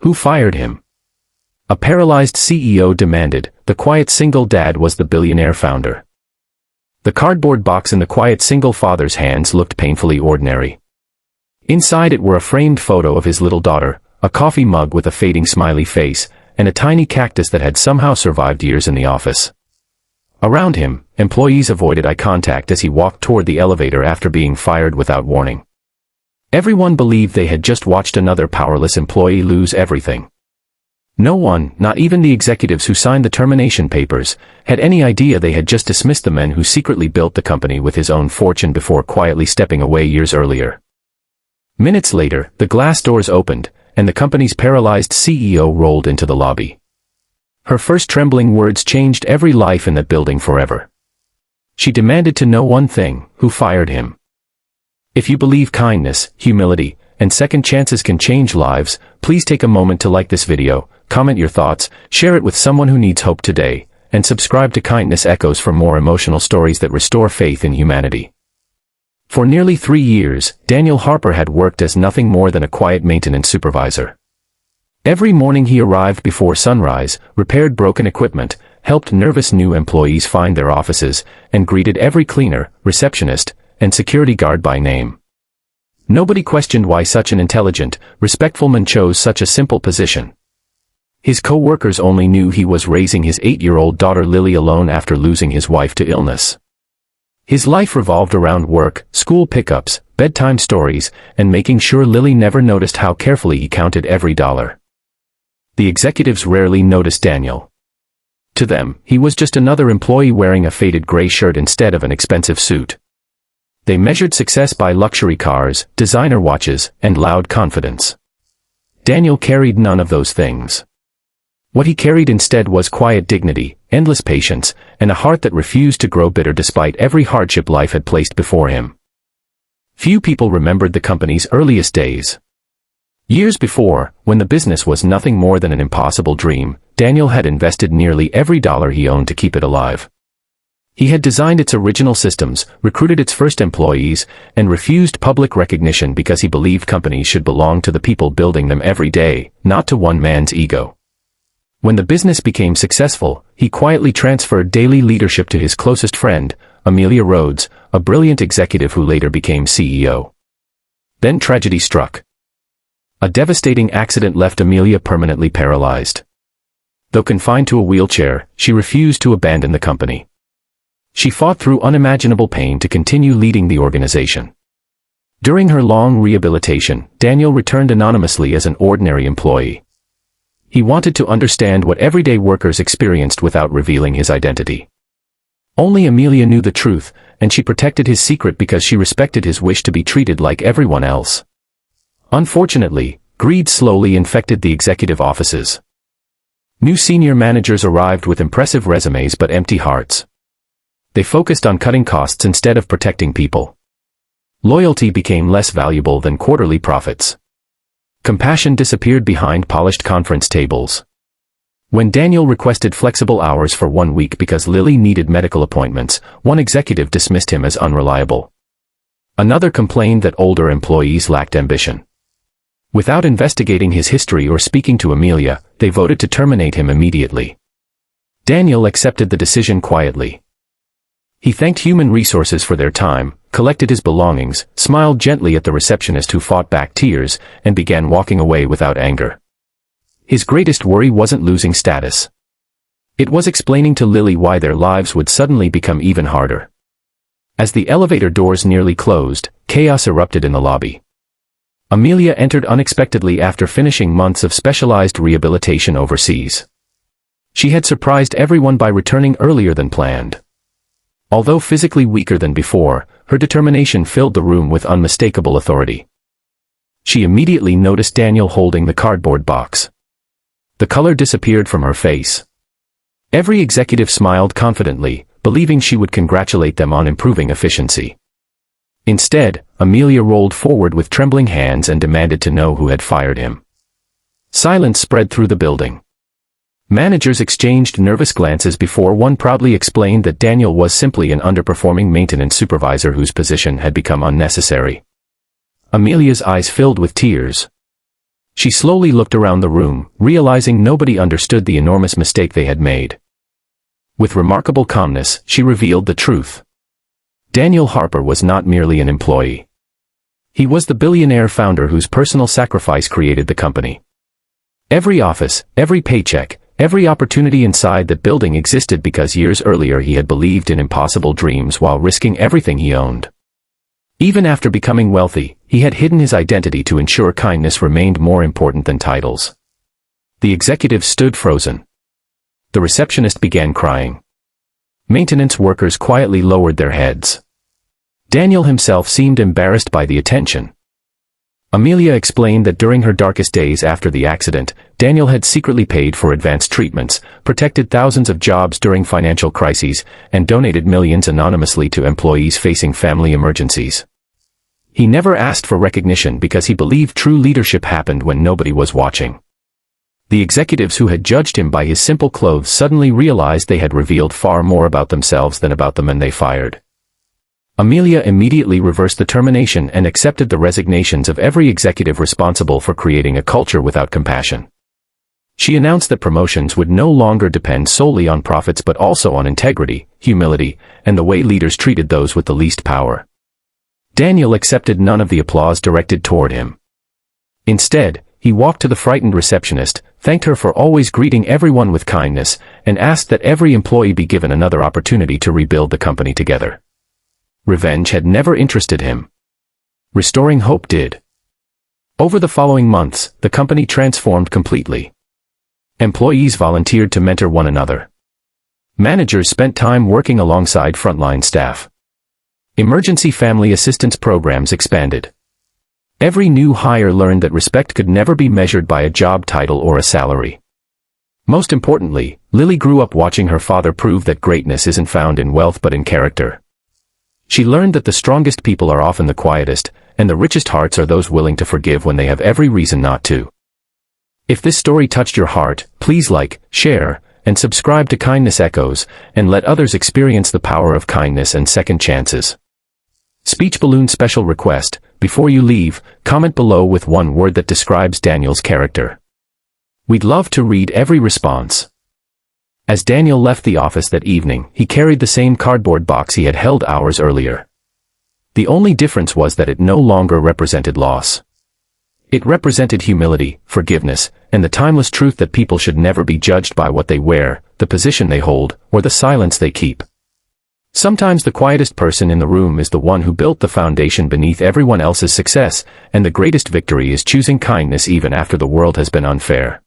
Who fired him? A paralyzed CEO demanded. The quiet single dad was the billionaire founder. The cardboard box in the quiet single father's hands looked painfully ordinary. Inside it were a framed photo of his little daughter, a coffee mug with a fading smiley face, and a tiny cactus that had somehow survived years in the office. Around him, employees avoided eye contact as he walked toward the elevator after being fired without warning. Everyone believed they had just watched another powerless employee lose everything. No one, not even the executives who signed the termination papers, had any idea they had just dismissed the man who secretly built the company with his own fortune before quietly stepping away years earlier. Minutes later, the glass doors opened, and the company's paralyzed CEO rolled into the lobby. Her first trembling words changed every life in that building forever. She demanded to know one thing: who fired him? If you believe kindness, humility, and second chances can change lives, please take a moment to like this video, comment your thoughts, share it with someone who needs hope today, and subscribe to Kindness Echoes for more emotional stories that restore faith in humanity. For nearly 3 years, Daniel Harper had worked as nothing more than a quiet maintenance supervisor. Every morning he arrived before sunrise, repaired broken equipment, helped nervous new employees find their offices, and greeted every cleaner, receptionist, and security guard by name. Nobody questioned why such an intelligent, respectful man chose such a simple position. His co-workers only knew he was raising his 8-year-old daughter Lily alone after losing his wife to illness. His life revolved around work, school pickups, bedtime stories, and making sure Lily never noticed how carefully he counted every dollar. The executives rarely noticed Daniel. To them, he was just another employee wearing a faded gray shirt instead of an expensive suit. They measured success by luxury cars, designer watches, and loud confidence. Daniel carried none of those things. What he carried instead was quiet dignity, endless patience, and a heart that refused to grow bitter despite every hardship life had placed before him. Few people remembered the company's earliest days. Years before, when the business was nothing more than an impossible dream, Daniel had invested nearly every dollar he owned to keep it alive. He had designed its original systems, recruited its first employees, and refused public recognition because he believed companies should belong to the people building them every day, not to one man's ego. When the business became successful, he quietly transferred daily leadership to his closest friend, Amelia Rhodes, a brilliant executive who later became CEO. Then tragedy struck. A devastating accident left Amelia permanently paralyzed. Though confined to a wheelchair, she refused to abandon the company. She fought through unimaginable pain to continue leading the organization. During her long rehabilitation, Daniel returned anonymously as an ordinary employee. He wanted to understand what everyday workers experienced without revealing his identity. Only Amelia knew the truth, and she protected his secret because she respected his wish to be treated like everyone else. Unfortunately, greed slowly infected the executive offices. New senior managers arrived with impressive resumes but empty hearts. They focused on cutting costs instead of protecting people. Loyalty became less valuable than quarterly profits. Compassion disappeared behind polished conference tables. When Daniel requested flexible hours for 1 week because Lily needed medical appointments, one executive dismissed him as unreliable. Another complained that older employees lacked ambition. Without investigating his history or speaking to Amelia, they voted to terminate him immediately. Daniel accepted the decision quietly. He thanked human resources for their time, collected his belongings, smiled gently at the receptionist who fought back tears, and began walking away without anger. His greatest worry wasn't losing status. It was explaining to Lily why their lives would suddenly become even harder. As the elevator doors nearly closed, chaos erupted in the lobby. Amelia entered unexpectedly after finishing months of specialized rehabilitation overseas. She had surprised everyone by returning earlier than planned. Although physically weaker than before, her determination filled the room with unmistakable authority. She immediately noticed Daniel holding the cardboard box. The color disappeared from her face. Every executive smiled confidently, believing she would congratulate them on improving efficiency. Instead, Amelia rolled forward with trembling hands and demanded to know who had fired him. Silence spread through the building. Managers exchanged nervous glances before one proudly explained that Daniel was simply an underperforming maintenance supervisor whose position had become unnecessary. Amelia's eyes filled with tears. She slowly looked around the room, realizing nobody understood the enormous mistake they had made. With remarkable calmness, she revealed the truth. Daniel Harper was not merely an employee. He was the billionaire founder whose personal sacrifice created the company. Every office, every paycheck, every opportunity inside the building existed because years earlier he had believed in impossible dreams while risking everything he owned. Even after becoming wealthy, he had hidden his identity to ensure kindness remained more important than titles. The executives stood frozen. The receptionist began crying. Maintenance workers quietly lowered their heads. Daniel himself seemed embarrassed by the attention. Amelia explained that during her darkest days after the accident, Daniel had secretly paid for advanced treatments, protected thousands of jobs during financial crises, and donated millions anonymously to employees facing family emergencies. He never asked for recognition because he believed true leadership happened when nobody was watching. The executives who had judged him by his simple clothes suddenly realized they had revealed far more about themselves than about the men they fired. Amelia immediately reversed the termination and accepted the resignations of every executive responsible for creating a culture without compassion. She announced that promotions would no longer depend solely on profits but also on integrity, humility, and the way leaders treated those with the least power. Daniel accepted none of the applause directed toward him. Instead, he walked to the frightened receptionist, thanked her for always greeting everyone with kindness, and asked that every employee be given another opportunity to rebuild the company together. Revenge had never interested him. Restoring hope did. Over the following months, the company transformed completely. Employees volunteered to mentor one another. Managers spent time working alongside frontline staff. Emergency family assistance programs expanded. Every new hire learned that respect could never be measured by a job title or a salary. Most importantly, Lily grew up watching her father prove that greatness isn't found in wealth but in character. She learned that the strongest people are often the quietest, and the richest hearts are those willing to forgive when they have every reason not to. If this story touched your heart, please like, share, and subscribe to Kindness Echoes, and let others experience the power of kindness and second chances. Speech balloon special request: before you leave, comment below with one word that describes Daniel's character. We'd love to read every response. As Daniel left the office that evening, he carried the same cardboard box he had held hours earlier. The only difference was that it no longer represented loss. It represented humility, forgiveness, and the timeless truth that people should never be judged by what they wear, the position they hold, or the silence they keep. Sometimes the quietest person in the room is the one who built the foundation beneath everyone else's success, and the greatest victory is choosing kindness even after the world has been unfair.